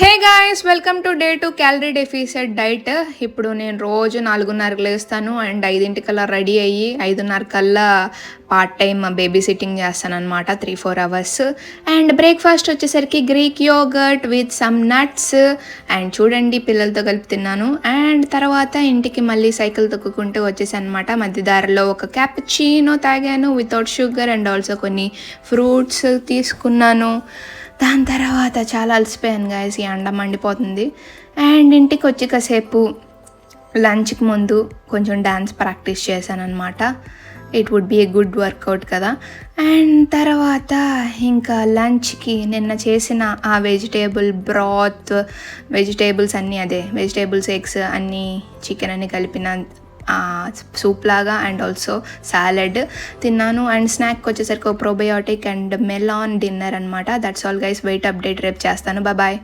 Hey guys, welcome to day 2 calorie deficit diet. ఇప్పుడు నేను రోజు 4:30కి లేస్తాను అండ్ 5:00కల్లా రెడీ అయ్యి 5:30 కల్లా పార్ట్ టైం బేబీ సిట్టింగ్ చేస్తాను అనమాట 3-4 అవర్స్. అండ్ బ్రేక్ఫాస్ట్ వచ్చేసరికి Greek yoghurt with some nuts and చూడండి పిల్లలతో కలిపి తిన్నాను. అండ్ తర్వాత ఇంటికి మళ్ళీ సైకిల్ తొక్కుకుంటూ వచ్చేసాను అనమాట. మధ్య దారిలో ఒక క్యాపుచినో తాగాను వితౌట్ షుగర్ అండ్ ఆల్సో కొన్ని ఫ్రూట్స్ తీసుకున్నాను. దాని తర్వాత చాలా అలసిపోయాను గాయస్, ఈ అండ మండిపోతుంది. అండ్ ఇంటికి వచ్చి కాసేపు లంచ్కి ముందు కొంచెం డ్యాన్స్ ప్రాక్టీస్ చేశాను అనమాట. It would be a good workout కదా. అండ్ తర్వాత ఇంకా లంచ్కి నిన్న చేసిన ఆ వెజిటేబుల్ బ్రాత్, వెజిటేబుల్స్ అన్నీ వెజిటేబుల్స్ ఎగ్స్ అన్నీ చికెన్ అన్నీ కలిపిన సూప్ లాగా అండ్ ఆల్సో సాలెడ్ తిన్నాను. అండ్ స్నాక్ వచ్చేసరికి ఒక ప్రోబయోటిక్ అండ్ మెలాన్ డిన్నర్ అనమాట. That's all guys, weight update రేపు చేస్తాను. బాయ్.